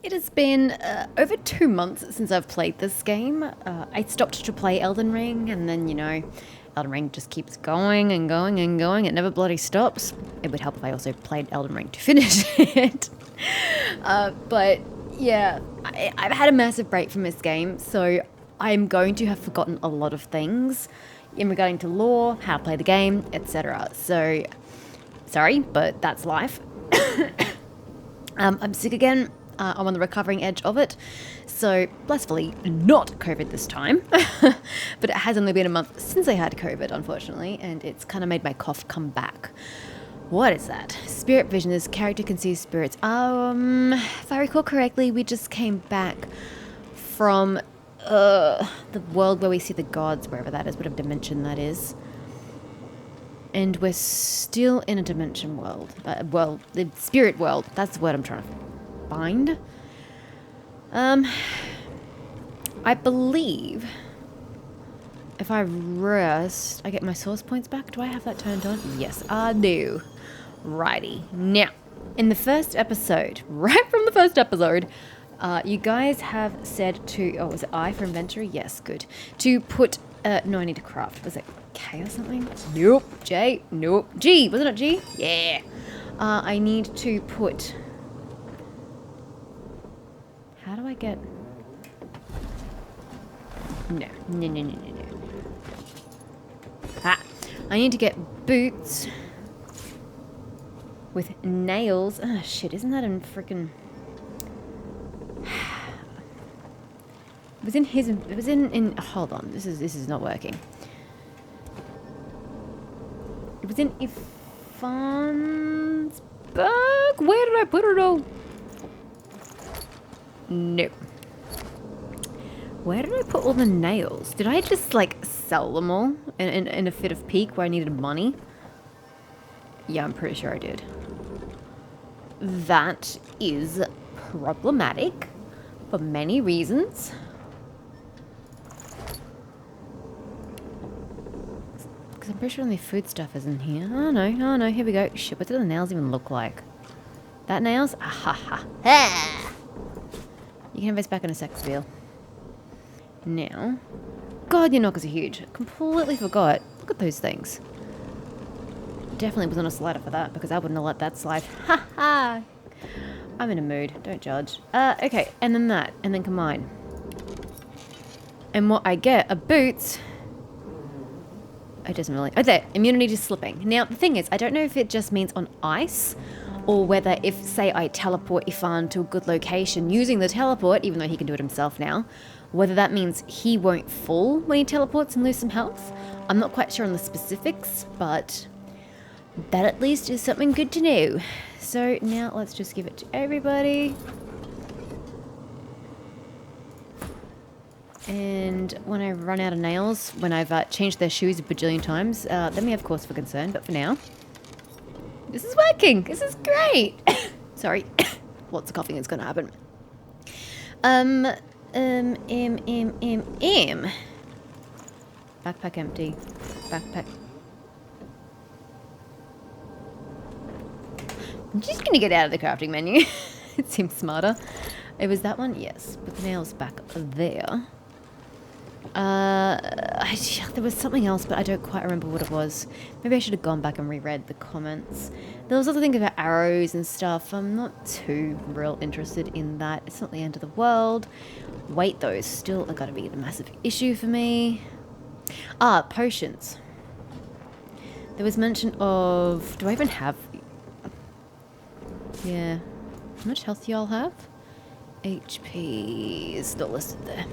It has been over 2 months since I've played this game. I stopped to play Elden Ring, and then, Elden Ring just keeps going and going and going. It never bloody stops. It would help if I also played Elden Ring to finish it. But yeah, I've had a massive break from this game, so I'm going to have forgotten a lot of things in regarding to lore, how to play the game, etc. So, sorry, but that's life. I'm sick again. I'm on the recovering edge of it. So, blissfully, not COVID this time. But it has only been a month since I had COVID, unfortunately, and it's kind of made my cough come back. What is that? Spirit vision. This character can see spirits. If I recall correctly, we just came back from the world where we see the gods, wherever that is, whatever dimension that is. And we're still in a dimension world. The spirit world. That's the word I'm trying to find. I believe if I rest, I get my source points back. Do I have that turned on? Yes, I do. Righty. Now, in the first episode, right from the first episode, you guys have said to... Oh, was it I for inventory? Yes, good. To put... no, I need to craft. Was it K or something? Nope. J? Nope. G. Was it not G? Yeah. I need to put... How do I get... No. Ah. I need to get boots with nails. Oh, shit. Isn't that in freaking... It was in his... It was in... Hold on. This is not working. It was in Ifan's bag? Where did I put it all? No. Where did I put all the nails? Did I just, sell them all in a fit of pique where I needed money? Yeah, I'm pretty sure I did. That is problematic for many reasons. Because I'm pretty sure only food stuff is in here. Oh no, here we go. Shit, what do the nails even look like? That nails? Ah ha ha. Ah! You can have this back in a sec, Seville. Now, God, your knockers are huge. Completely forgot. Look at those things. Definitely was on a slider for that, because I wouldn't have let that slide. Ha ha! I'm in a mood. Don't judge. Okay, and then that, and then combine. And what I get are boots. It doesn't really... Oh, there. Immunity to slipping. Now, the thing is, I don't know if it just means on ice, or whether if, say, I teleport Ifan to a good location using the teleport, even though he can do it himself now, whether that means he won't fall when he teleports and lose some health. I'm not quite sure on the specifics, but that at least is something good to know. So now let's just give it to everybody. And when I run out of nails, when I've changed their shoes a bajillion times, then we have cause for concern. But for now, this is working. This is great. Sorry. Lots of coughing is going to happen. Backpack empty. Backpack. I'm just going to get out of the crafting menu. It seems smarter. It was that one? Yes. Put the nails back there. There was something else, but I don't quite remember what it was. Maybe I should have gone back and reread the comments. There was other things about arrows and stuff. I'm not too real interested in that. It's not the end of the world. Weight, though, is still got to be the massive issue for me. Ah, potions. There was mention of... Do I even have... Yeah. How much health do y'all have? HP is not listed there.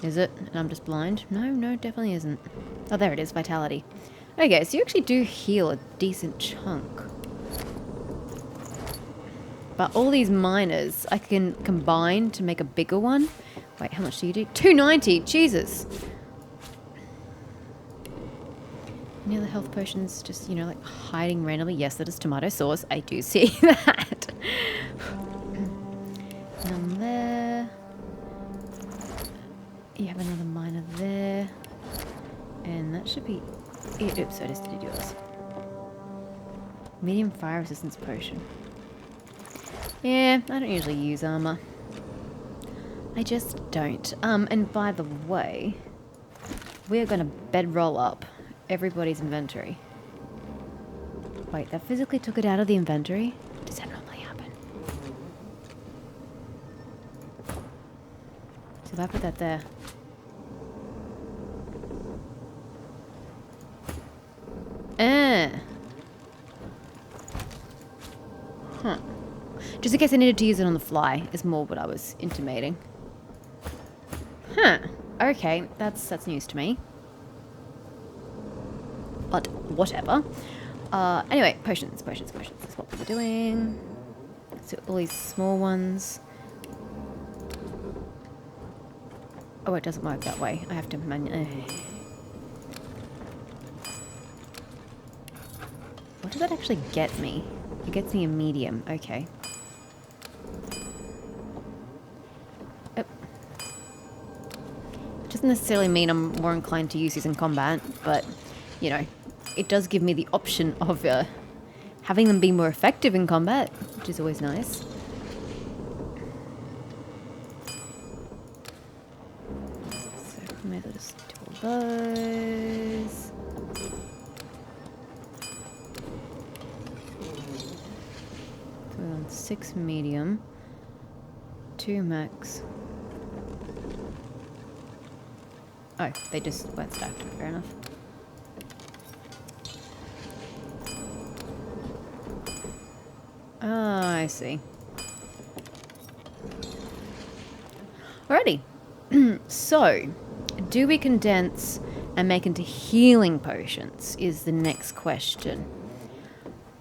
Is it? And I'm just blind? No, definitely isn't. Oh, there it is. Vitality. Okay, so you actually do heal a decent chunk. But all these minors, I can combine to make a bigger one. Wait, how much do you do? 290! Jesus! Any other health potions just, hiding randomly? Yes, that is tomato sauce. I do see that. None there. You have another miner there. And that should be it. Oops, I just did yours. Medium fire resistance potion. Yeah, I don't usually use armor. I just don't. And by the way, we're gonna bedroll up everybody's inventory. Wait, that physically took it out of the inventory? Does that normally happen? So if I put that there. Huh. Just in case I needed to use it on the fly, is more what I was intimating. Huh. Okay, that's news to me. But whatever. Anyway, potions. That's what we're doing. So all these small ones. Oh, it doesn't work that way. I have to What does that actually get me? It gets me a medium. Okay. Oh. Doesn't necessarily mean I'm more inclined to use these in combat, but, you know, it does give me the option of having them be more effective in combat, which is always nice. So, maybe I'll just do all those. So we're on 6 medium, 2 max. Oh, they just weren't stacked. Fair enough. Ah, I see. Alrighty. So, do we condense and make into healing potions is the next question.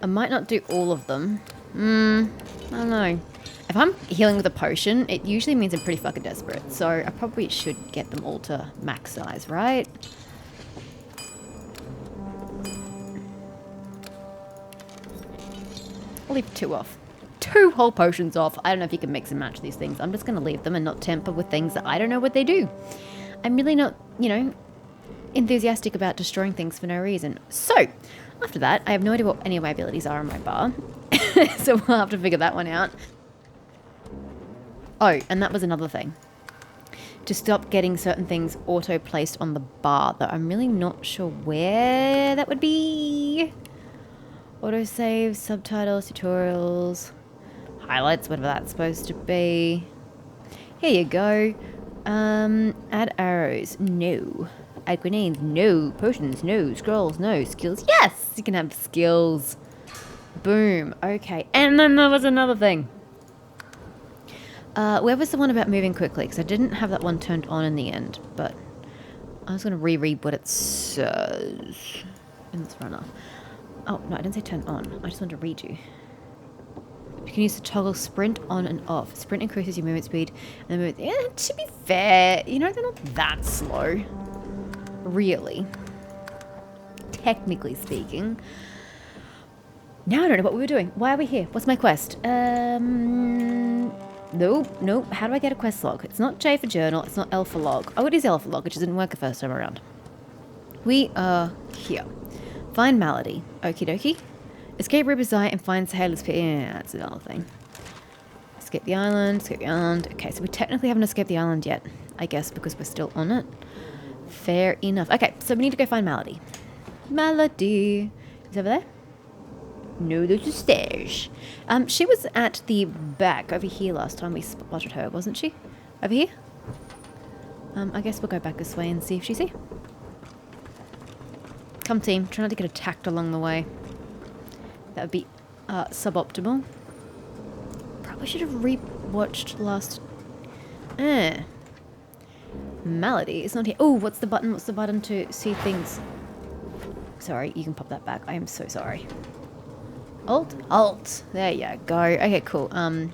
I might not do all of them. I don't know. If I'm healing with a potion, it usually means I'm pretty fucking desperate. So I probably should get them all to max size, right? I'll leave 2 off. 2 whole potions off. I don't know if you can mix and match these things. I'm just going to leave them and not temper with things that I don't know what they do. I'm really not, you know, enthusiastic about destroying things for no reason. So, after that, I have no idea what any of my abilities are on my bar. So we'll have to figure that one out. Oh, and that was another thing. To stop getting certain things auto-placed on the bar, though I'm really not sure where that would be. Autosave, subtitles, tutorials, highlights, whatever that's supposed to be. Here you go. Add arrows. No. Add grenades. No. Potions. No. Scrolls. No. Skills. Yes! You can have skills. Boom. Okay. And then there was another thing. Where was the one about moving quickly? Because I didn't have that one turned on in the end, but I was going to reread what it says in this runner. Oh, no, I didn't say turn on. I just wanted to read you. You can use the toggle sprint on and off. Sprint increases your movement speed. And the movement... Yeah, to be fair, you know, they're not that slow. Really. Technically speaking. Now I don't know what we were doing. Why are we here? What's my quest? Nope. How do I get a quest log? It's not J for journal. It's not L for log. Oh, it is L for log. It just didn't work the first time around. We are here. Find Malady. Okie dokie. Escape Reaper's Eye and find Sailor's Pit. Yeah, that's another thing. Escape the island. Okay, so we technically haven't escaped the island yet. I guess because we're still on it. Fair enough. Okay, so we need to go find Malady. Malady. Is over there? No, there's a stairs. She was at the back over here last time we spotted her, wasn't she? Over here? I guess we'll go back this way and see if she's here. Come team, try not to get attacked along the way. That would be suboptimal. Probably should have re-watched last... Malady is not here. Oh, what's the button? What's the button to see things? Sorry, you can pop that back. I am so sorry. Alt. There you go. Okay, cool. I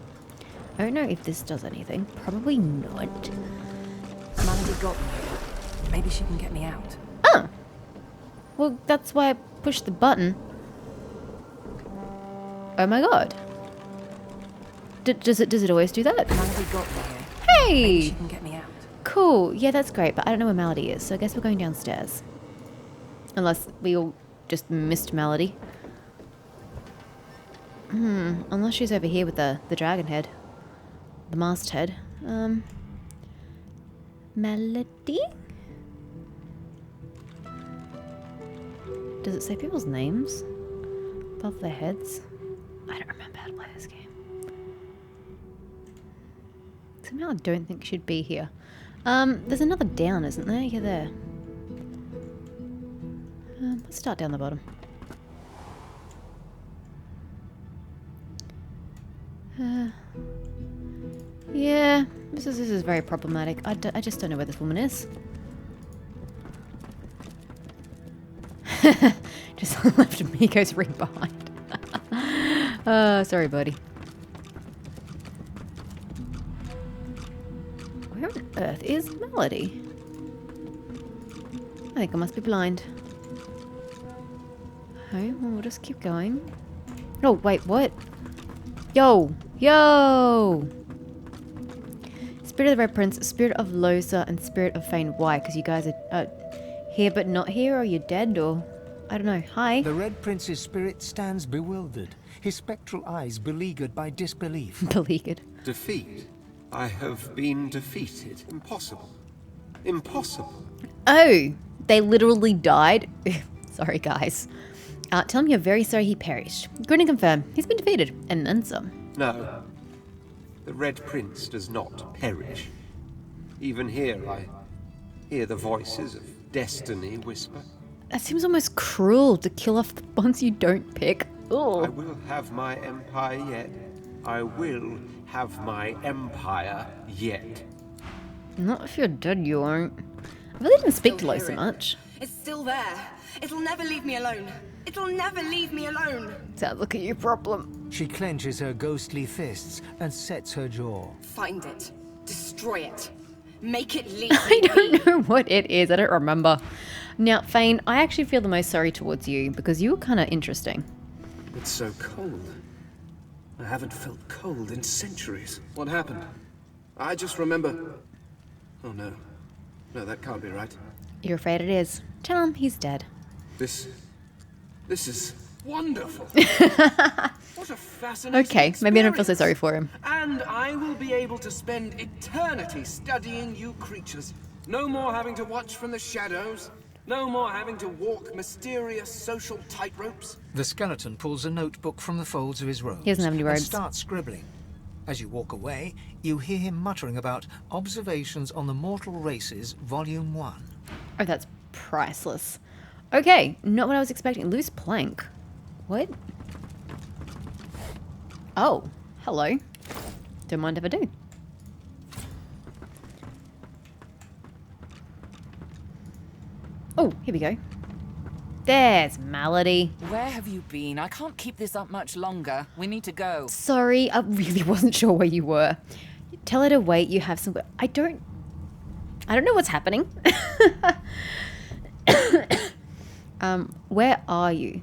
don't know if this does anything. Probably not. Malady got me. Maybe she can get me out. Oh. Well, that's why I pushed the button. Oh my god. Does it always do that? Malady got me here. Hey! Maybe she can get me out. Cool. Yeah, that's great, but I don't know where Malady is, so I guess we're going downstairs. Unless we all just missed Malady. Unless she's over here with the dragon head. The masthead. Melody? Does it say people's names above their heads? I don't remember how to play this game. Somehow I don't think she'd be here. There's another down, isn't there? Yeah, there. Let's start down the bottom. Yeah, this is very problematic. I just don't know where this woman is. Just left Miko's ring behind. Sorry, buddy. Where on earth is Melody? I think I must be blind. Okay, well, we'll just keep going. Oh, wait, what? Yo! Yo! Spirit of the Red Prince, Spirit of Losa, and Spirit of Fane. Why? Because you guys are here but not here, or you're dead, or... I don't know. Hi. The Red Prince's spirit stands bewildered, his spectral eyes beleaguered by disbelief. Beleaguered. Defeat? I have been defeated. Impossible. Impossible. Oh! They literally died? Sorry, guys. Tell him you're very sorry he perished. Grin and confirm. He's been defeated. And then some. No. The Red Prince does not perish. Even here I hear the voices of destiny whisper. That seems almost cruel to kill off the ones you don't pick. Ugh. I will have my empire yet. I will have my empire yet. Not if you're dead, you won't. I really didn't speak to Lo so much. It's still there. It'll never leave me alone. It'll never leave me alone. Sounds like a you problem. She clenches her ghostly fists and sets her jaw. Find it. Destroy it. Make it leave I me. don't know what it is. I don't remember. Now, Fane, I actually feel the most sorry towards you because you were kind of interesting. It's so cold. I haven't felt cold in centuries. What happened? I just remember... Oh no. No, that can't be right. You're afraid it is. Tell him he's dead. This is wonderful. What a fascinating Okay, maybe I don't feel so experience. sorry for him. And I will be able to spend eternity studying you creatures. No more having to watch from the shadows. No more having to walk mysterious social tightropes. The skeleton pulls a notebook from the folds of his robes He doesn't have any robes. and starts scribbling. As you walk away, you hear him muttering about Observations on the Mortal Races, Volume 1. Oh, that's priceless. Okay, not what I was expecting. Loose plank. What? Oh, hello. Don't mind if I do. Oh, here we go. There's Melody. Where have you been? I can't keep this up much longer. We need to go. Sorry, I really wasn't sure where you were. Tell her to wait. You have some... I don't know what's happening. Where are you?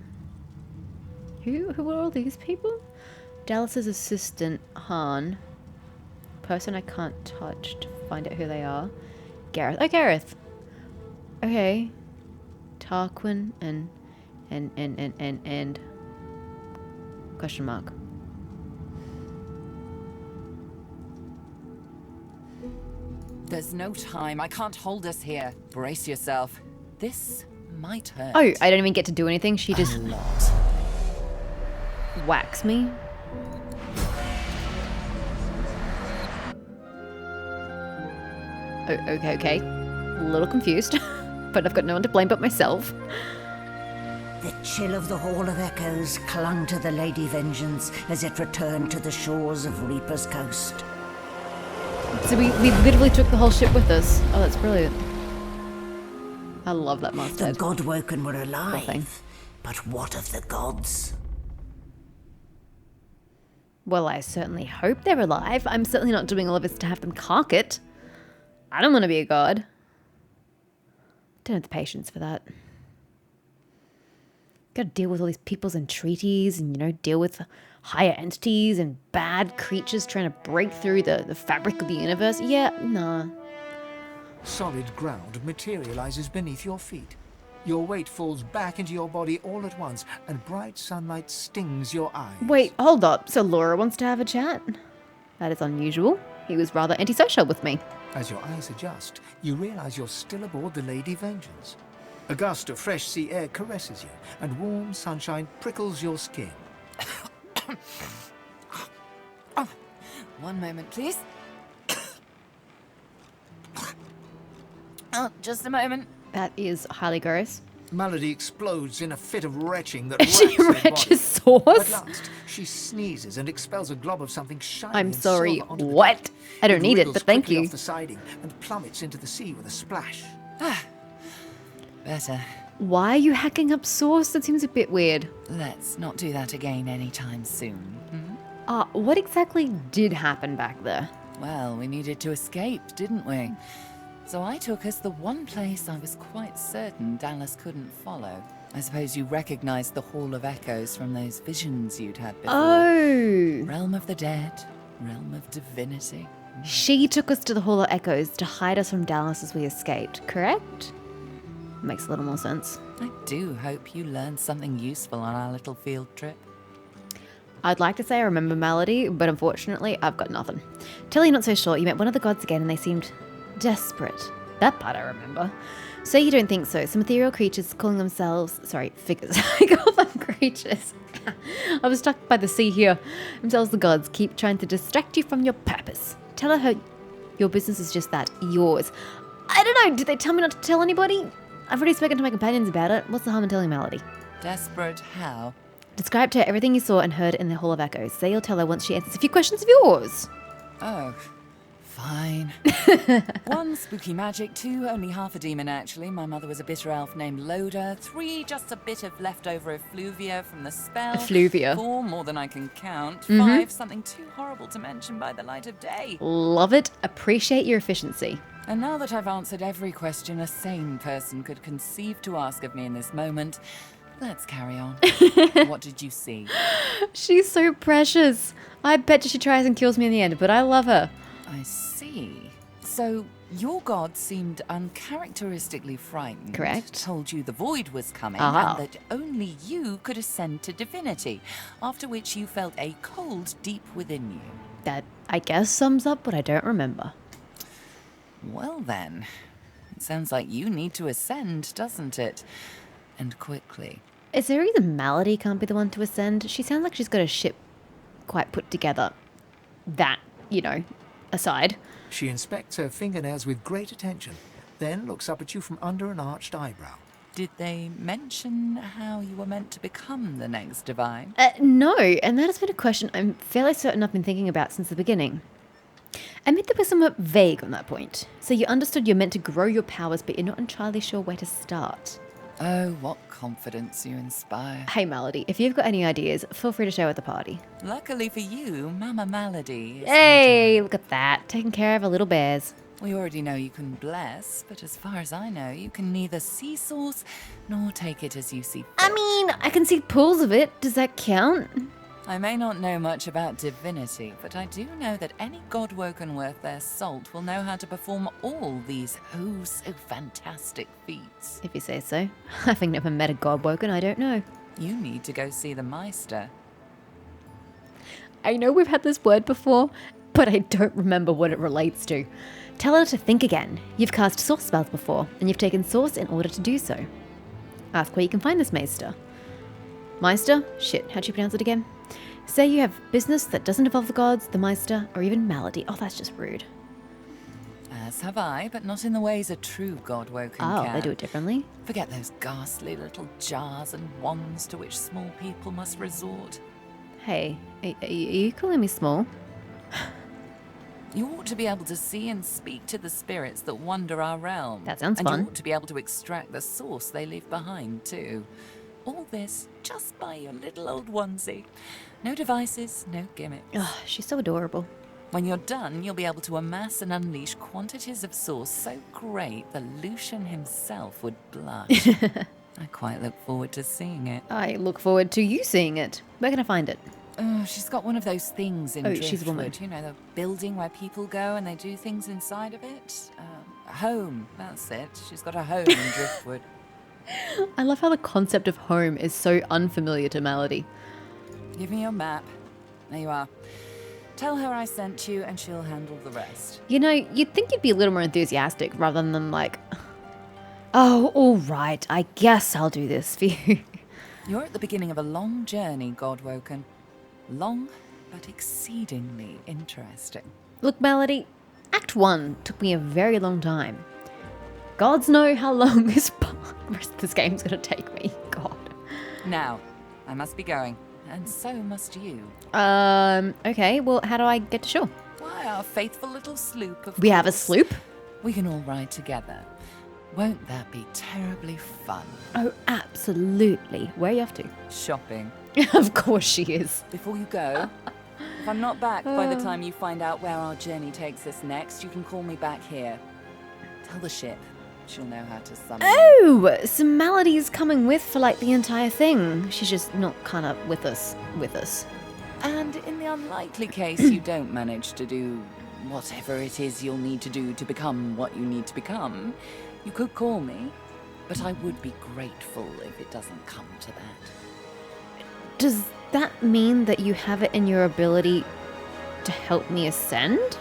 Who are all these people? Dallas's assistant, Han. Person I can't touch to find out who they are. Gareth. Oh, Gareth. Okay. Tarquin and question mark. There's no time. I can't hold us here. Brace yourself. This might hurt. Oh, I don't even get to do anything. She just A lot. whacks me. Oh, okay. A little confused, but I've got no one to blame but myself. The chill of the Hall of Echoes clung to the Lady Vengeance as it returned to the shores of Reaper's Coast. So we literally took the whole ship with us. Oh, that's brilliant. I love that The masthead. Godwoken were thing. alive, but what of the gods? Well, I certainly hope they're alive. I'm certainly not doing all of this to have them cark it. I don't want to be a god. Don't have the patience for that. Gotta deal with all these peoples and treaties and, deal with higher entities and bad creatures trying to break through the fabric of the universe. Yeah, nah. Solid ground materializes beneath your feet. Your weight falls back into your body all at once, and bright sunlight stings your eyes. Wait, hold up. So Laura wants to have a chat? That is unusual. He was rather antisocial with me. As your eyes adjust, you realize you're still aboard the Lady Vengeance. A gust of fresh sea air caresses you, and warm sunshine prickles your skin. One moment, please. Oh, just a moment. That is highly gross. Malady explodes in a fit of retching that She racks her body. retches sauce? At last, she sneezes and expels a glob of something shiny. I'm and sorry, silver onto the what? deck. I don't need it, wriggles but thank quickly you. off the siding and plummets into the sea with a splash. Better. Why are you hacking up sauce? That seems a bit weird. Let's not do that again anytime soon. What exactly did happen back there? Well, we needed to escape, didn't we? So I took us the one place I was quite certain Dallas couldn't follow. I suppose you recognized the Hall of Echoes from those visions you'd had before. Oh! Realm of the dead, realm of divinity. She took us to the Hall of Echoes to hide us from Dallas as we escaped, correct? Makes a little more sense. I do hope you learned something useful on our little field trip. I'd like to say I remember Malady, but unfortunately, I've got nothing. Tilly, not so sure. You met one of the gods again and they seemed desperate. That part I remember. So you don't think so. Some ethereal creatures calling themselves... Sorry, figures. I call them creatures. I was stuck by the sea here. Themselves the gods keep trying to distract you from your purpose. Tell her your business is just that, yours. I don't know, did they tell me not to tell anybody? I've already spoken to my companions about it. What's the harm in telling Malady? Desperate how? Describe to her everything you saw and heard in the Hall of Echoes. Say you'll tell her once she answers a few questions of yours. Oh, fine. 1, spooky magic. 2, only half a demon actually. My mother was a bitter elf named Loda. 3, just a bit of leftover effluvia from the spell. Effluvia. 4, more than I can count. 5, something too horrible to mention by the light of day. Love it. Appreciate your efficiency. And now that I've answered every question a sane person could conceive to ask of me in this moment, let's carry on. What did you see? She's so precious. I bet she tries and kills me in the end, but I love her. I see. So, your god seemed uncharacteristically frightened. Correct. Told you the void was coming Aha. and that only you could ascend to divinity, after which you felt a cold deep within you. That, I guess, sums up what I don't remember. Well then, it sounds like you need to ascend, doesn't it? And quickly. Is there a reason Malady can't be the one to ascend? She sounds like she's got a ship quite put together. That, aside. She inspects her fingernails with great attention, then looks up at you from under an arched eyebrow. Did they mention how you were meant to become the next divine? No, and that has been a question I'm fairly certain I've been thinking about since the beginning. Admit they were somewhat vague on that point. So you understood you're meant to grow your powers, but you're not entirely sure where to start. Oh, what confidence you inspire. Hey, Malady, if you've got any ideas, feel free to share with the party. Luckily for you, Mama Malady is... Hey, look at that. Taking care of our little bears. We already know you can bless, but as far as I know, you can neither see source nor take it as you see fit. I mean, I can see pools of it. Does that count? I may not know much about divinity, but I do know that any god-woken worth their salt will know how to perform all these so fantastic feats. If you say so. Having never met a godwoken, I don't know. You need to go see the Meister. I know we've had this word before, but I don't remember what it relates to. Tell her to think again. You've cast source spells before, and you've taken source in order to do so. Ask where you can find this Meister. Meister? Shit, how'd you pronounce it again? Say you have business that doesn't involve the gods, the Meister, or even Malady. Oh, that's just rude. As have I, but not in the ways a true god-woken Oh, can. they do it differently? Forget those ghastly little jars and wands to which small people must resort. Hey, are you calling me small? You ought to be able to see and speak to the spirits that wander our realm. That sounds and fun. you ought to be able to extract the source they leave behind, too. All this just by your little old onesie. No devices, no gimmicks. Oh, she's so adorable. When you're done, you'll be able to amass and unleash quantities of source so great the Lucian himself would blush. I quite look forward to seeing it. I look forward to you seeing it. Where can I find it? Oh, she's got one of those things in Oh, Driftwood. she's a woman. You know, the building where people go and they do things inside of it. A home, that's it. She's got a home in Driftwood. I love how the concept of home is so unfamiliar to Melody. Give me your map. There you are. Tell her I sent you and she'll handle the rest. You know, you'd think you'd be a little more enthusiastic rather than like, oh, all right, I guess I'll do this for you. You're at the beginning of a long journey, Godwoken. Long, but exceedingly interesting. Look, Melody, Act 1 took me a very long time. Gods know how long the rest of this game's gonna take me. God. Now, I must be going, and so must you. Okay, well, how do I get to shore? Why, our faithful little sloop, of We have a course. sloop? We can all ride together. Won't that be terribly fun? Oh, absolutely. Where are you off to? Shopping. Of course she is. Before you go, if I'm not back by the time you find out where our journey takes us next, you can call me back here. Tell the ship. She'll know how to summon. Oh, so Melody's coming with for like the entire thing. She's just not kind of with us. And in the unlikely case you don't manage to do whatever it is you'll need to do to become what you need to become, you could call me, but I would be grateful if it doesn't come to that. Does that mean that you have it in your ability to help me ascend?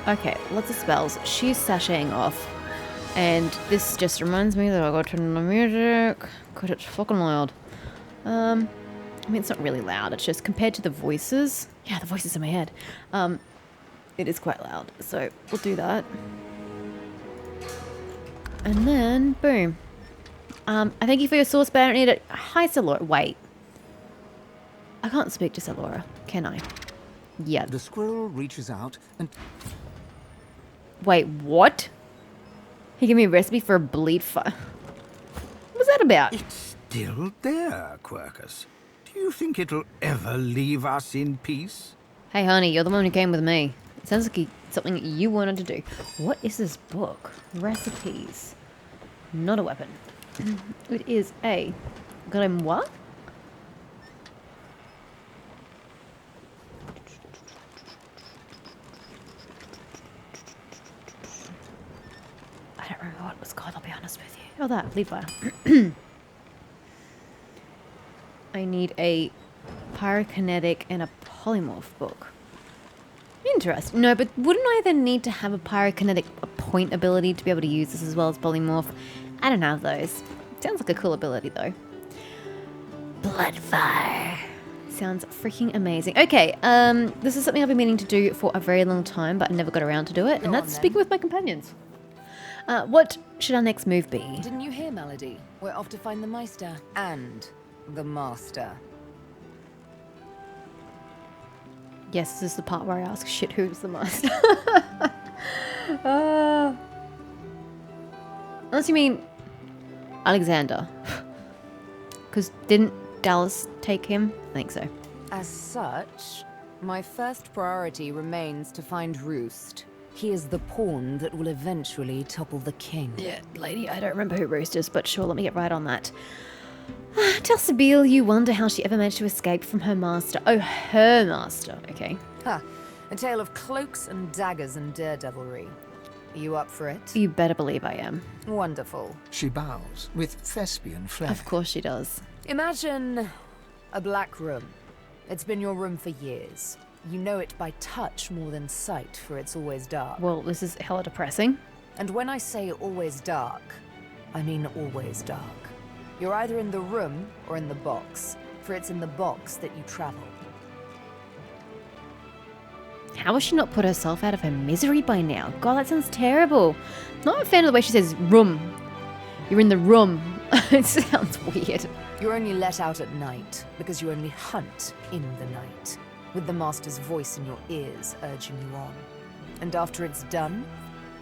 Okay, lots of spells. She's sashaying off. And this just reminds me that I gotta turn on the music, because it's fucking loud. I mean, it's not really loud. It's just compared to the voices. Yeah, the voices in my head. It is quite loud. So we'll do that. And then, boom. I thank you for your sauce, but I don't need it. Hi, Salora. Wait. I can't speak to Salora, can I? Yeah. The squirrel reaches out and Wait, what? He gave me a recipe for a bleed fire. What's that about? It's still there, Quercus. Do you think it'll ever leave us in peace? Hey, honey, you're the one who came with me. It sounds like something you wanted to do. What is this book? Recipes. Not a weapon. It is a grimoire. I don't remember what it was called, I'll be honest with you. Oh, that, bleed fire. I need a pyrokinetic and a polymorph book. Interesting. No, but wouldn't I then need to have a pyrokinetic point ability to be able to use this as well as polymorph? I don't have those. Sounds like a cool ability though. Bloodfire. Sounds freaking amazing. Okay, this is something I've been meaning to do for a very long time, but I never got around to do it, and that's speaking with my companions. What should our next move be? Didn't you hear, Melody? We're off to find the Meister. And the Master. Yes, this is the part where I ask, shit, who's the master? Unless you mean Alexander. Because didn't Dallas take him? I think so. As such, my first priority remains to find Roost. He is the pawn that will eventually topple the king. Yeah, lady, I don't remember who Roost is, but sure, let me get right on that. Tell Sabine you wonder how she ever managed to escape from her master. Oh, her master. Okay. Ha! A tale of cloaks and daggers and daredevilry. Are you up for it? You better believe I am. Wonderful. she bows with thespian flair. Of course she does. Imagine a black room. It's been your room for years. You know it by touch more than sight, for it's always dark. Well, this is hella depressing. And when I say always dark, I mean always dark. You're either in the room or in the box, for it's in the box that you travel. How has she not put herself out of her misery by now? God, that sounds terrible. Not a fan of the way she says room. You're in the room. It sounds weird. You're only let out at night, because you only hunt in the night, with the Master's voice in your ears urging you on. And after it's done,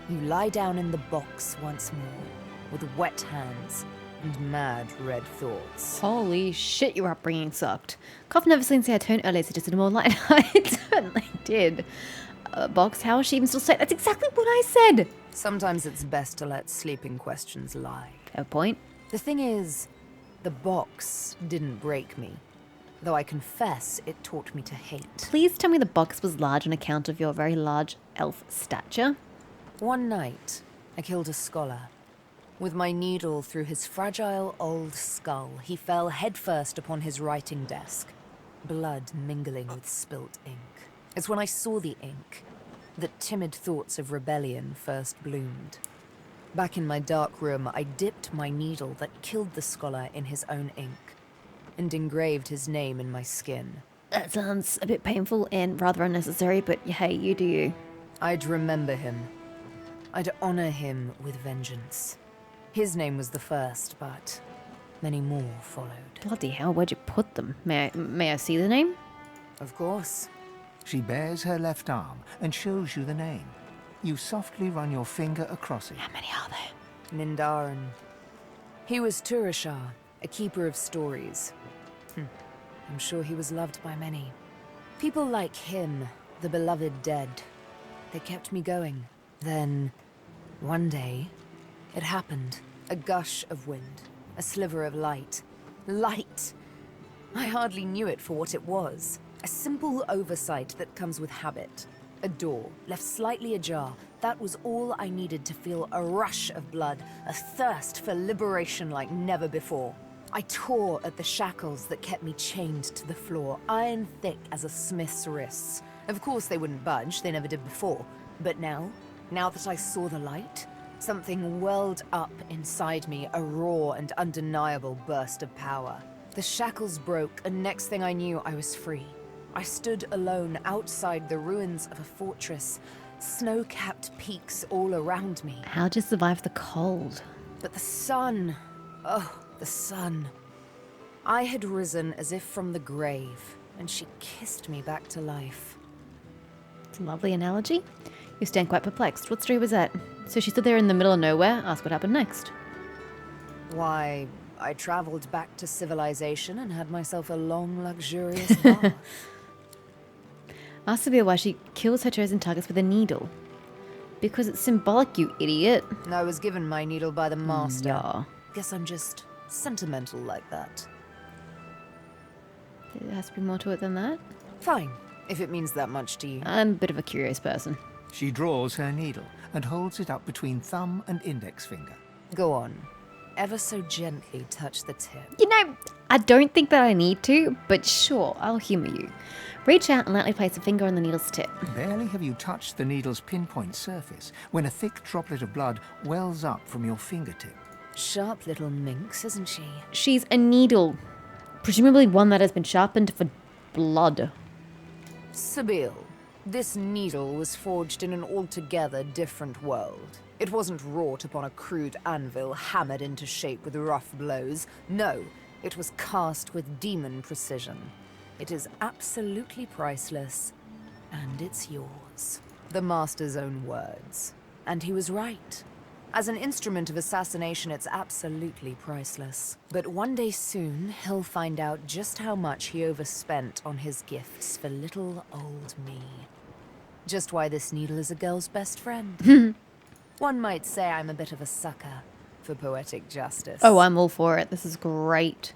you lie down in the box once more, with wet hands and mad red thoughts. Holy shit, your upbringing sucked. Cough never seen say I turned earlier, suggested more light. I certainly did. Box, how is she even still safe? That's exactly what I said. Sometimes it's best to let sleeping questions lie. Fair point. The thing is, the box didn't break me. though I confess it taught me to hate. Please tell me the box was large on account of your very large elf stature. One night, I killed a scholar. With my needle through his fragile old skull, he fell headfirst upon his writing desk, blood mingling with spilt ink. It's when I saw the ink that timid thoughts of rebellion first bloomed. Back in my dark room, I dipped my needle that killed the scholar in his own ink and engraved his name in my skin. That sounds a bit painful and rather unnecessary, but hey, you do you. I'd remember him. I'd honor him with vengeance. His name was the first, but many more followed. Bloody hell, where'd you put them? May I see the name? Of course. She bares her left arm and shows you the name. You softly run your finger across it. How many are there? Nindaran. He was Turashar, a keeper of stories. I'm sure he was loved by many. People like him, the beloved dead, they kept me going. Then, one day, it happened. A gush of wind, a sliver of light. Light! I hardly knew it for what it was. A simple oversight that comes with habit. A door, left slightly ajar. That was all I needed to feel a rush of blood, a thirst for liberation like never before. I tore at the shackles that kept me chained to the floor, iron thick as a smith's wrists. Of course they wouldn't budge, they never did before. But now that I saw the light, something welled up inside me, a raw and undeniable burst of power. The shackles broke, and next thing I knew, I was free. I stood alone outside the ruins of a fortress, snow-capped peaks all around me. How'd you survive the cold? But the sun, oh, the sun. I had risen as if from the grave, and she kissed me back to life. It's a lovely analogy. You stand quite perplexed. What story was that? So she stood there in the middle of nowhere. Ask what happened next. Why, I traveled back to civilization and had myself a long, luxurious bath. Ask Sabir why she kills her chosen targets with a needle. Because it's symbolic, you idiot. I was given my needle by the master. Yeah. Guess I'm just sentimental like that. There has to be more to it than that. Fine, if it means that much to you. I'm a bit of a curious person. She draws her needle and holds it up between thumb and index finger. Go on. Ever so gently touch the tip. You know, I don't think that I need to, but sure, I'll humor you. Reach out and lightly place a finger on the needle's tip. Barely have you touched the needle's pinpoint surface when a thick droplet of blood wells up from your fingertip. Sharp little minx, isn't she? She's a needle. Presumably one that has been sharpened for blood. Sabir, this needle was forged in an altogether different world. It wasn't wrought upon a crude anvil hammered into shape with rough blows. No, it was cast with demon precision. It is absolutely priceless, and it's yours. The Master's own words. And he was right. As an instrument of assassination, it's absolutely priceless. But one day soon, he'll find out just how much he overspent on his gifts for little old me. Just why this needle is a girl's best friend. One might say I'm a bit of a sucker for poetic justice. Oh, I'm all for it. This is great.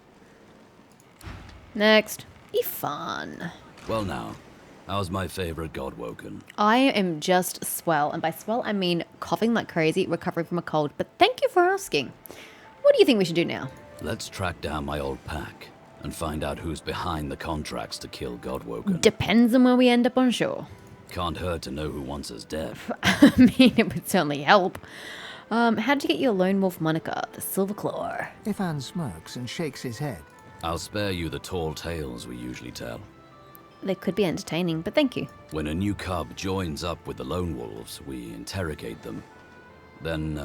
Next. Be fun. Well now, how's my favorite god woken? I am just swell, and by swell I mean coughing like crazy, recovering from a cold, but thank you for asking. What do you think we should do now? Let's track down my old pack and find out who's behind the contracts to kill god woken. Depends on where we end up on shore. Can't hurt to know who wants us dead. I mean, it would certainly help. How'd you get your lone wolf moniker, the Silver Claw? Ifan smirks and shakes his head. I'll spare you the tall tales we usually tell. They could be entertaining, but thank you. When a new cub joins up with the lone wolves, we interrogate them. Then,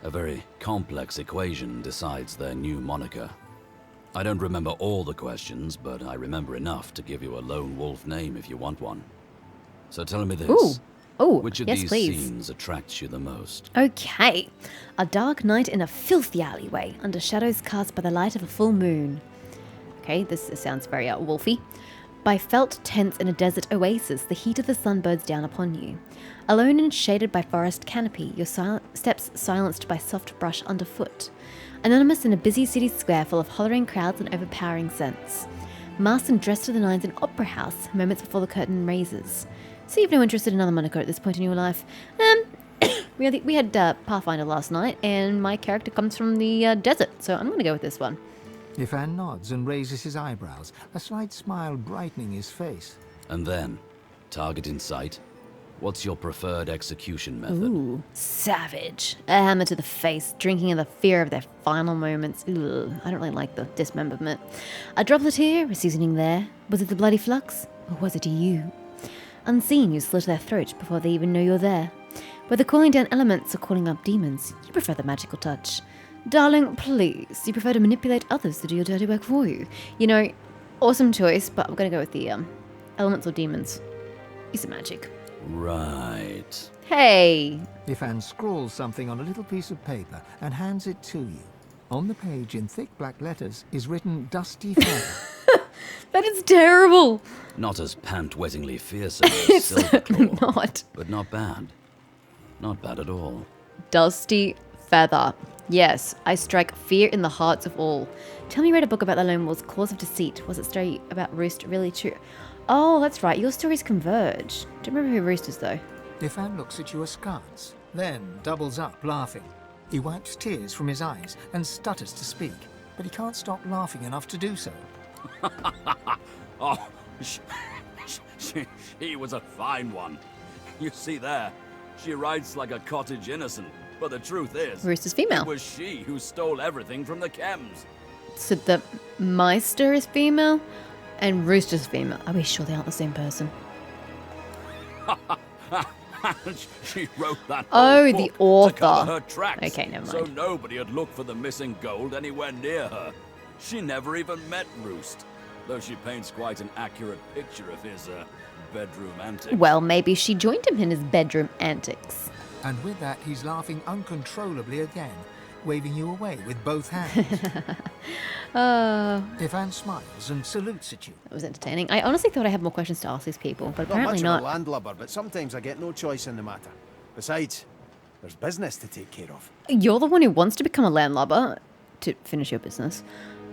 a very complex equation decides their new moniker. I don't remember all the questions, but I remember enough to give you a lone wolf name if you want one. So tell me this. Which of yes, these please. scenes attracts you the most? Okay. A dark night in a filthy alleyway, under shadows cast by the light of a full moon. Okay, this sounds very wolfy. By felt tents in a desert oasis, the heat of the sun burns down upon you. Alone and shaded by forest canopy, your steps silenced by soft brush underfoot. Anonymous in a busy city square full of hollering crowds and overpowering scents. Masked and dressed to the nines in Opera House, moments before the curtain raises. So you've no interest in another moniker at this point in your life. We had Pathfinder last night, and my character comes from the desert, so I'm going to go with this one. Ifan nods and raises his eyebrows, a slight smile brightening his face. And then, target in sight. What's your preferred execution method? Ooh, savage. A hammer to the face, drinking in the fear of their final moments. Ugh, I don't really like the dismemberment. A droplet here, a seasoning there. Was it the bloody flux? Or was it you? Unseen, you slit their throat before they even know you're there. Whether calling down elements or calling up demons, you prefer the magical touch. Darling, please, you prefer to manipulate others to do your dirty work for you. You know, awesome choice, but I'm going to go with the elements or demons. Use of magic. Right. Hey! Ifan scrawls something on a little piece of paper and hands it to you. On the page in thick black letters is written Dusty Feather. That is terrible! Not as pant-wettingly fearsome as It's Silverclaw, not. but not bad. Not bad at all. Dusty Feather. Yes, I strike fear in the hearts of all. Tell me you read a book about the Lone Wolf's cause of deceit. Was it story about Roost really true? Oh, that's right. Your stories converge. Don't remember who Roost is, though. Ifan looks at you askance, then doubles up, laughing. He wipes tears from his eyes and stutters to speak, but he can't stop laughing enough to do so. Oh, she was a fine one. You see there, she writes like a cottage innocent, but the truth is, Roost is female. it was she who stole everything from the Chems. So the Meister is female and Roost is female. Are we sure they aren't the same person? She wrote that Oh, whole the book to cover author. her tracks, Okay, never so mind. nobody had looked for the missing gold anywhere near her. She never even met Roost, though she paints quite an accurate picture of his bedroom antics. Well, maybe she joined him in his bedroom antics. And with that, he's laughing uncontrollably again, waving you away with both hands. Ifan smiles and salutes at you. That was entertaining. I honestly thought I had more questions to ask these people, but Not apparently much not. of a landlubber, but sometimes I get no choice in the matter. Besides, there's business to take care of. You're the one who wants to become a landlubber to finish your business.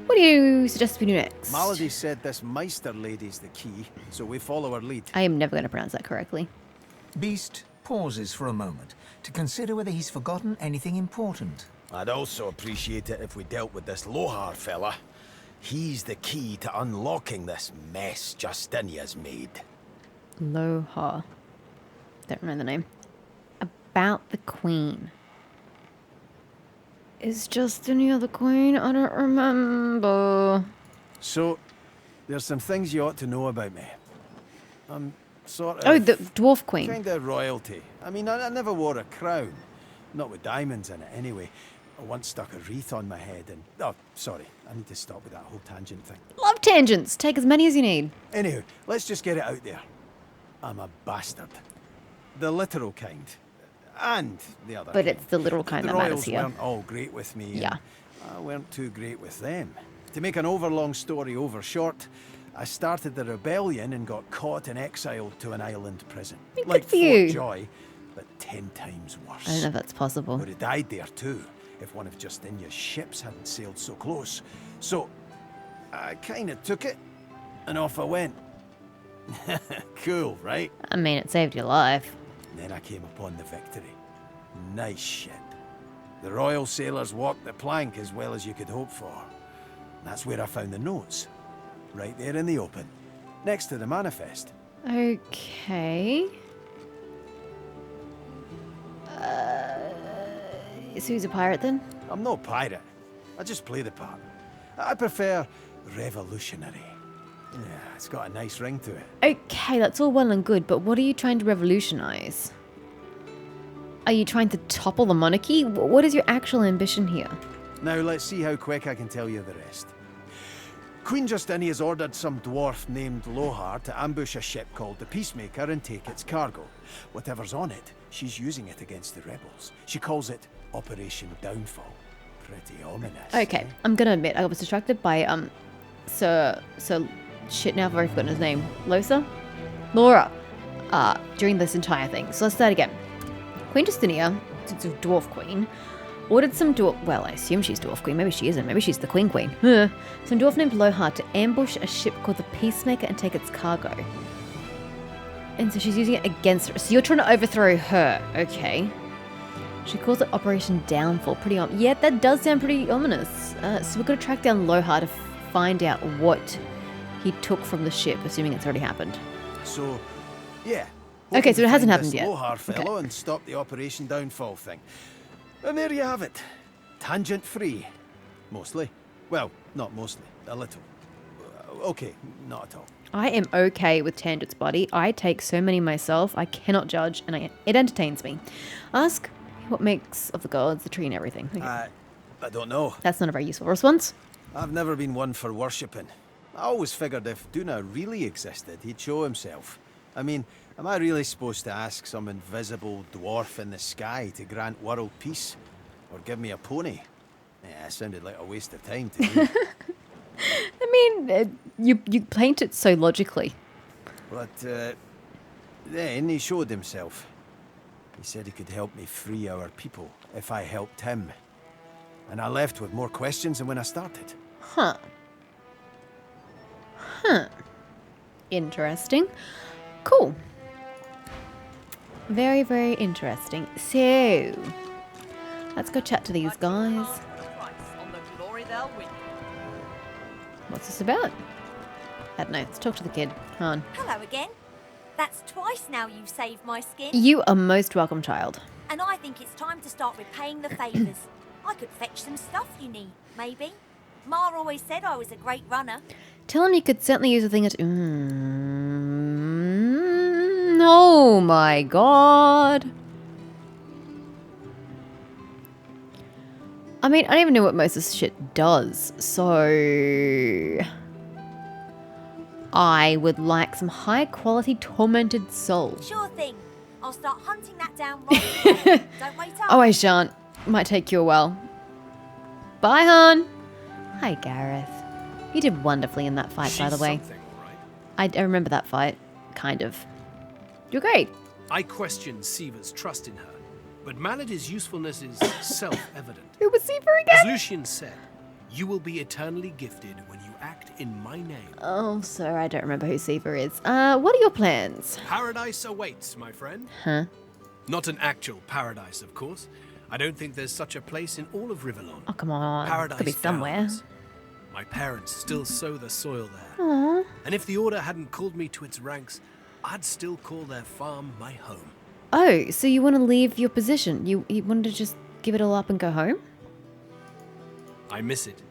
What do you suggest we do next? Malady said this Meister lady's the key, so we follow her lead. I am never going to pronounce that correctly. Beast pauses for a moment to consider whether he's forgotten anything important. I'd also appreciate it if we dealt with this Lohar fella. He's the key to unlocking this mess Justinia's made. Lohar. Don't remember the name. About the Queen. Is Justinia the Queen? I don't remember. So, there's some things you ought to know about me. I'm sort of... Oh, the Dwarf Queen. Kind of royalty. I mean, I never wore a crown. Not with diamonds in it, anyway. I once stuck a wreath on my head and... Oh, sorry. I need to stop with that whole tangent thing. Love tangents. Take as many as you need. Anywho, let's just get it out there. I'm a bastard. The literal kind. And the other But kind. it's the literal kind The that matters royals here. weren't all great with me. and Yeah. I weren't too great with them. To make an overlong story over short, I started the rebellion and got caught and exiled to an island prison. Good Like for Fort you. Joy, but 10 times worse. I don't know if that's possible. Would have died there too, if one of Justinia's ships hadn't sailed so close. So, I kind of took it, and off I went. Cool, right? I mean, it saved your life. And then I came upon the Victory. Nice ship. The royal sailors walked the plank as well as you could hope for. That's where I found the notes. Right there in the open. Next to the manifest. Okay. So he's a pirate then? I'm no pirate. I just play the part. I prefer revolutionary. Yeah, it's got a nice ring to it. Okay, that's all well and good, but what are you trying to revolutionize? Are you trying to topple the monarchy? What is your actual ambition here? Now let's see how quick I can tell you the rest. Queen Justinia has ordered some dwarf named Lohar to ambush a ship called the Peacemaker and take its cargo. Whatever's on it, she's using it against the rebels. She calls it Operation Downfall. Pretty ominous. Okay, eh? I'm gonna admit, I was distracted by, shit, now I've already forgotten his name. Laura. During this entire thing. So let's start again. Queen Justinia, it's a dwarf queen, Ordered some dwarf... Well, I assume she's Dwarf Queen. Maybe she isn't. Maybe she's the Queen Queen. Huh. Some dwarf named Lohar to ambush a ship called the Peacemaker and take its cargo. And so she's using it against her. So you're trying to overthrow her. Okay. She calls it Operation Downfall. Pretty yeah, that does sound pretty ominous. So we're going to track down Lohar to find out what he took from the ship, assuming it's already happened. So, yeah. Okay, so it hasn't happened happened yet. Lohar fellow Okay. and stop the Operation Downfall thing. And there you have it. Tangent free. Mostly. Well, not mostly. A little. Okay, not at all. I am okay with tangents, buddy. I take so many myself. I cannot judge, and it entertains me. Ask what makes of the gods, the tree, and everything. Okay. I don't know. That's not a very useful response. I've never been one for worshipping. I always figured if Duna really existed, he'd show himself. I mean, am I really supposed to ask some invisible dwarf in the sky to grant world peace? Or give me a pony? Yeah, it sounded like a waste of time to me. I mean, you paint it so logically. But then he showed himself. He said he could help me free our people if I helped him. And I left with more questions than when I started. Huh. Interesting. Cool. Very, very interesting. So, let's go chat to these guys. What's this about? I don't know. Let's talk to the kid. Han. Hello again. That's twice now you've saved my skin. You are most welcome, child. And I think it's time to start repaying the favours. I could fetch some stuff you need, maybe. Ma always said I was a great runner. Tell him you could certainly use a thing at... oh my god. I mean, I don't even know what most of this shit does, so... I would like some high-quality tormented soul. Sure thing. I'll start hunting that down right away. Don't wait up. Oh, I shan't. Might take you a while. Bye, hon. Hi, Gareth. You did wonderfully in that fight, by the way. I remember that fight. Kind of. You're great. I question Siva's trust in her, but Malady's usefulness is self-evident. Who was Siva again? As Lucian said, you will be eternally gifted when you act in my name. Oh, sir, I don't remember who Siva is. What are your plans? Paradise awaits, my friend. Huh? Not an actual paradise, of course. I don't think there's such a place in all of Rivellon. Oh, come on. Paradise Could be somewhere. Downs. My parents still sow the soil there. Aww. And if the Order hadn't called me to its ranks, I'd still call their farm my home. Oh, so you want to leave your position? You want to just give it all up and go home? I miss it.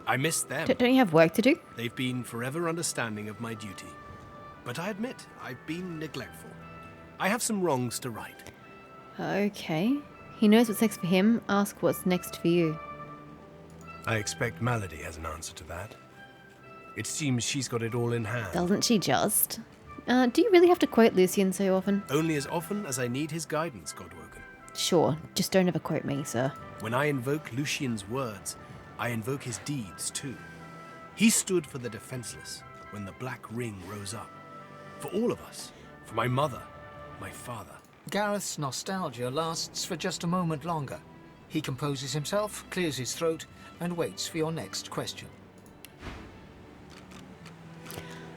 I miss them. Don't you have work to do? They've been forever understanding of my duty. But I admit, I've been neglectful. I have some wrongs to right. Okay. He knows what's next for him. Ask what's next for you. I expect Malady has an answer to that. It seems she's got it all in hand. Doesn't she just? Do you really have to quote Lucian so often? Only as often as I need his guidance, Godwoken. Sure, just don't ever quote me, sir. When I invoke Lucian's words, I invoke his deeds too. He stood for the defenseless when the Black Ring rose up. For all of us. For my mother, my father. Gareth's nostalgia lasts for just a moment longer. He composes himself, clears his throat, and waits for your next question.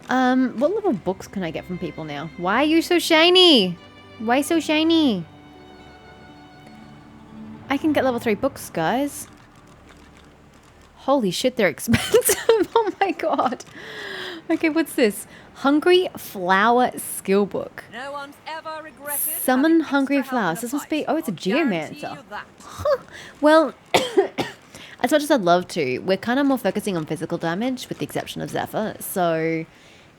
What level books can I get from people now? Why are you so shiny? Why so shiny? I can get level 3 books, guys. Holy shit, they're expensive. Oh my god. Okay, what's this? Hungry Flower Skill Book. No one's ever regretted. Summon Hungry Flowers. This must be... Oh, it's a geomancer. Huh. Well, as much as I'd love to, we're kind of more focusing on physical damage, with the exception of Zephyr, so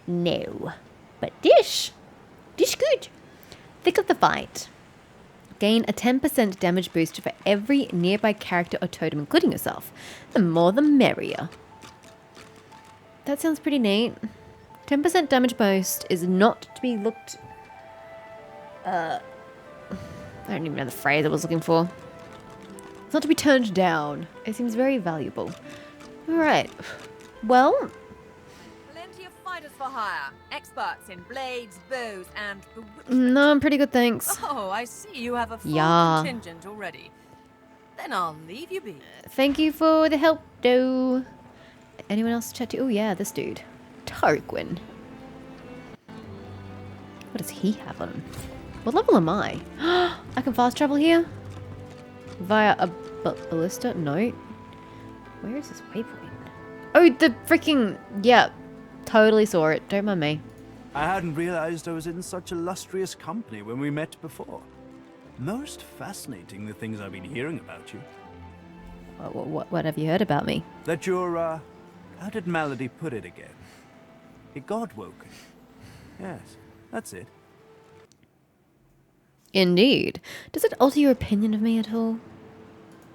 no. But Dish good. Thick of the Fight. Gain a 10% damage boost for every nearby character or totem, including yourself. The more the merrier. That sounds pretty neat. 10% damage boost is not to be looked... I don't even know the phrase I was looking for. It's not to be turned down. It seems very valuable. Alright. Well... Plenty of fighters for hire. Experts in blades, bows, and... No, I'm pretty good, thanks. Oh, I see you have a full Yeah. contingent already. Then I'll leave you be. Thank you for the help, though. Anyone else to chat to? Oh yeah, this dude. Tarquin. What does he have on him? What level am I? I can fast travel here? Via a ballista? No. Where is this waypoint? Oh, the freaking... Yeah. Totally saw it. Don't mind me. I hadn't realized I was in such illustrious company when we met before. Most fascinating, the things I've been hearing about you. What have you heard about me? That you're, how did Malady put it again? A god-woken. Yes, that's it. Indeed. Does it alter your opinion of me at all?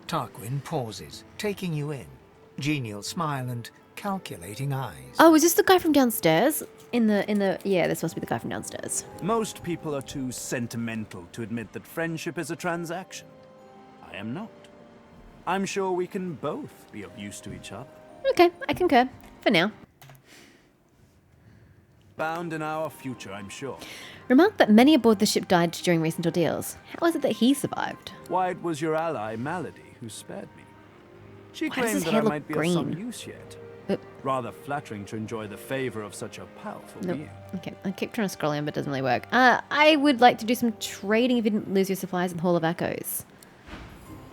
Tarquin pauses, taking you in. Genial smile and calculating eyes. Oh, is this the guy from downstairs? Yeah, this must be the guy from downstairs. Most people are too sentimental to admit that friendship is a transaction. I am not. I'm sure we can both be of use to each other. Okay, I concur. For now. Bound in our future, I'm sure. Remarked that many aboard the ship died during recent ordeals. How is it that he survived? Why, it was your ally, Malady, who spared me. She Why does claimed his that hair I look might be green? of some use yet. Rather flattering to enjoy the favor of such a powerful being. Okay, I keep trying to scroll in, but it doesn't really work. I would like to do some trading if you didn't lose your supplies in the Hall of Echoes.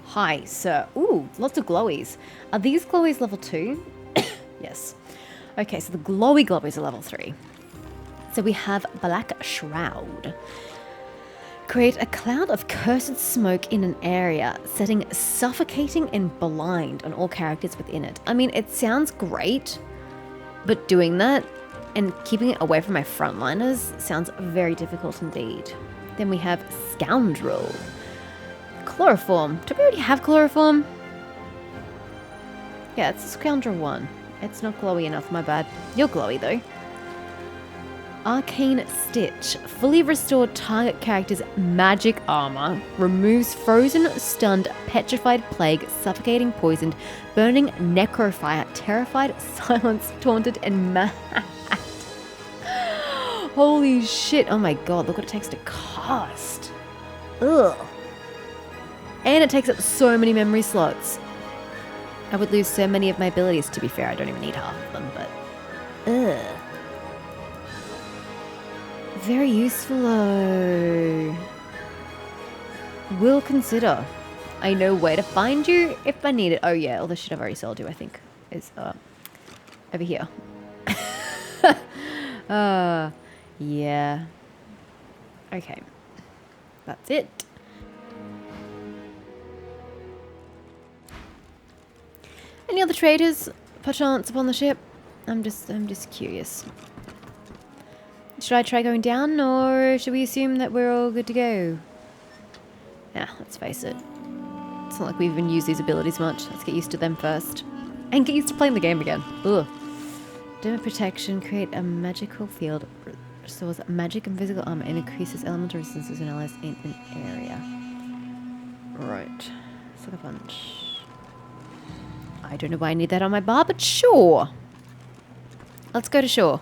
Hi, sir. Ooh, lots of glowies. Are these glowies level 2? Yes. Okay, so the glowy glowies are level 3. So we have Black Shroud. Create a cloud of cursed smoke in an area, setting suffocating and blind on all characters within it. I mean, it sounds great, but doing that and keeping it away from my frontliners sounds very difficult indeed. Then we have Scoundrel. Chloroform. Do we already have chloroform? Yeah, it's Scoundrel 1. It's not glowy enough, my bad. You're glowy though. Arcane Stitch. Fully restored target character's magic armor. Removes frozen, stunned, petrified, plague, suffocating, poisoned, burning, necrofire, terrified, silenced, taunted, and mad. Holy shit. Oh my god, look what it takes to cast. Ugh. And it takes up so many memory slots. I would lose so many of my abilities, to be fair. I don't even need half of them, but... Ugh. Very useful, though. Will consider. I know where to find you if I need it. Oh, yeah. All the shit I've already sold you, I think, is over here. Yeah. Okay. That's it. Any other traders, perchance, upon the ship? I'm just curious. Should I try going down, or should we assume that we're all good to go? Yeah, let's face it. It's not like we even use these abilities much. Let's get used to them first. And get used to playing the game again. Ugh. Dome of Protection. Create a magical field. Restores magic and physical armor and increases elemental resistances and allies in an area. Right. Sucker Punch. I don't know why I need that on my bar, but sure. Let's go to shore.